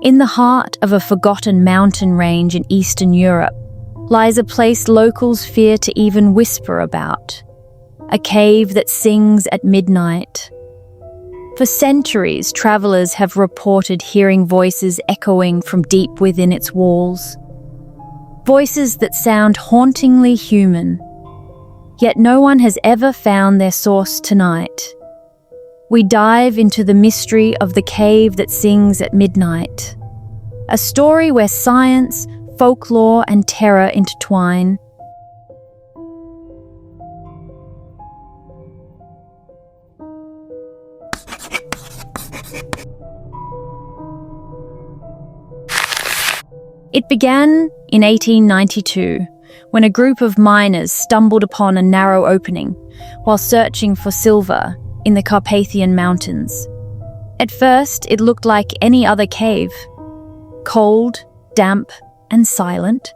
In the heart of a forgotten mountain range in Eastern Europe lies a place locals fear to even whisper about, a cave that sings at midnight. For centuries, travelers have reported hearing voices echoing from deep within its walls. Voices that sound hauntingly human. Yet no one has ever found their source tonight. We dive into the mystery of the cave that sings at midnight. A story where science, folklore, and terror intertwine. It began in 1892, when a group of miners stumbled upon a narrow opening while searching for silver in the Carpathian Mountains. At first, it looked like any other cave, cold, damp, and silent.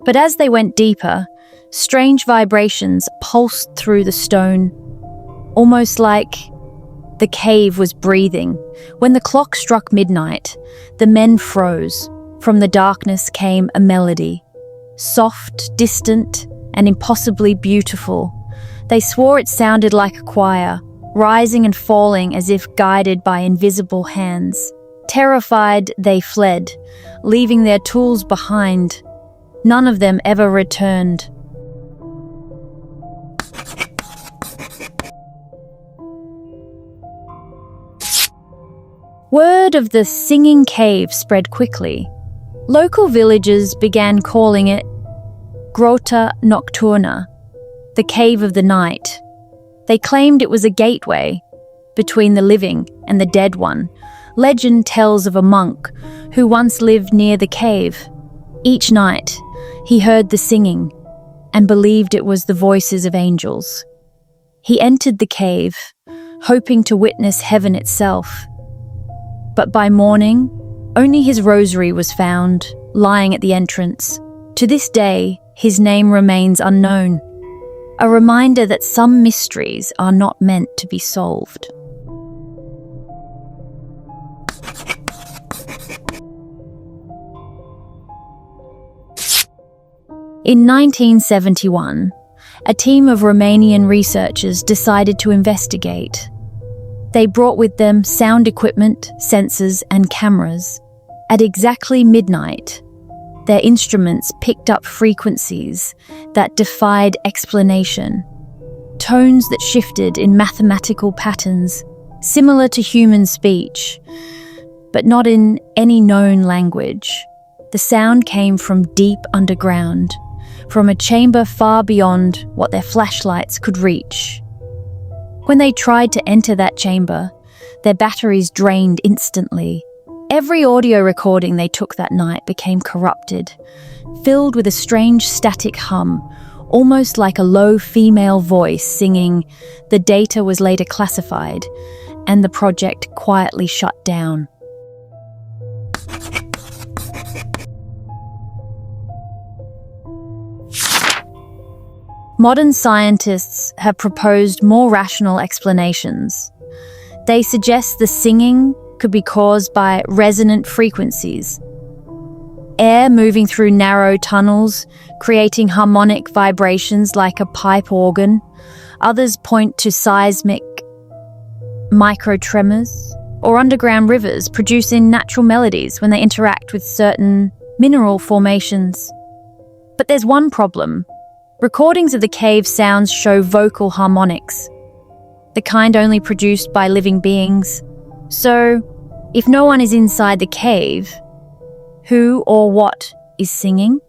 But as they went deeper, strange vibrations pulsed through the stone, almost like the cave was breathing. When the clock struck midnight, the men froze. From the darkness came a melody, soft, distant, and impossibly beautiful. They swore it sounded like a choir, rising and falling as if guided by invisible hands. Terrified, they fled, leaving their tools behind. None of them ever returned. Word of the singing cave spread quickly. Local villagers began calling it Grotta Nocturna, the cave of the night. They claimed it was a gateway between the living and the dead one. Legend tells of a monk who once lived near the cave. Each night, he heard the singing and believed it was the voices of angels. He entered the cave, hoping to witness heaven itself. But by morning, only his rosary was found, lying at the entrance. To this day, his name remains unknown, a reminder that some mysteries are not meant to be solved. In 1971, a team of Romanian researchers decided to investigate. They brought with them sound equipment, sensors, and cameras. At exactly midnight, their instruments picked up frequencies that defied explanation, tones that shifted in mathematical patterns, similar to human speech, but not in any known language. The sound came from deep underground, from a chamber far beyond what their flashlights could reach. When they tried to enter that chamber, their batteries drained instantly. Every audio recording they took that night became corrupted, filled with a strange static hum, almost like a low female voice singing. The data was later classified, and the project quietly shut down. Modern scientists have proposed more rational explanations. They suggest the singing could be caused by resonant frequencies, air moving through narrow tunnels, creating harmonic vibrations like a pipe organ. Others point to seismic microtremors or underground rivers producing natural melodies when they interact with certain mineral formations. But there's one problem. Recordings of the cave sounds show vocal harmonics, the kind only produced by living beings. So, if no one is inside the cave, who or what is singing?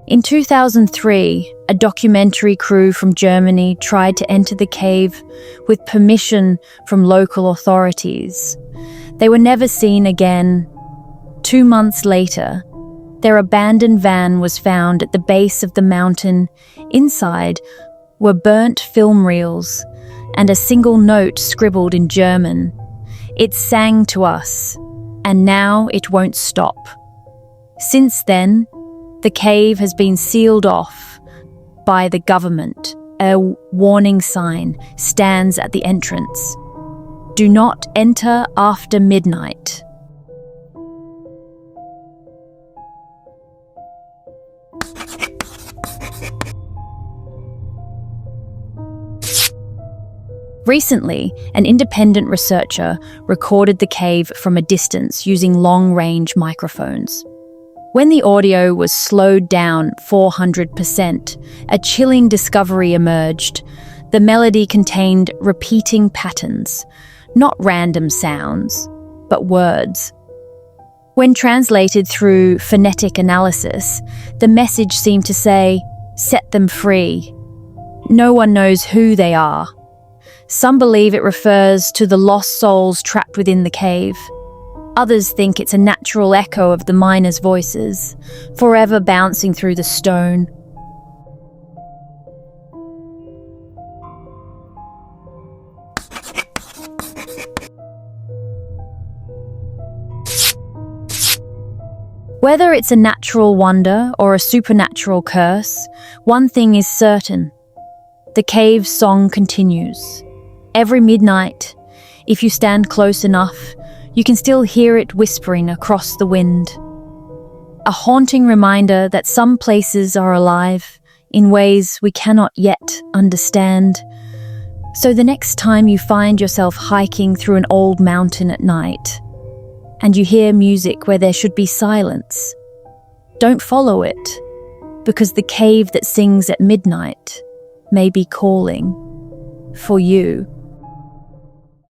In 2003, a documentary crew from Germany tried to enter the cave with permission from local authorities. They were never seen again. 2 months later, their abandoned van was found at the base of the mountain. Inside were burnt film reels and a single note scribbled in German. It sang to us, and now it won't stop. Since then, the cave has been sealed off, by the government. A warning sign stands at the entrance. Do not enter after midnight. Recently, an independent researcher recorded the cave from a distance using long-range microphones. When the audio was slowed down 400%, a chilling discovery emerged. The melody contained repeating patterns, not random sounds, but words. When translated through phonetic analysis, the message seemed to say, "Set them free." No one knows who they are. Some believe it refers to the lost souls trapped within the cave. Others think it's a natural echo of the miners' voices, forever bouncing through the stone. Whether it's a natural wonder or a supernatural curse, one thing is certain. The cave's song continues. Every midnight, if you stand close enough, you can still hear it whispering across the wind. A haunting reminder that some places are alive in ways we cannot yet understand. So the next time you find yourself hiking through an old mountain at night, and you hear music where there should be silence, don't follow it, because the cave that sings at midnight may be calling for you.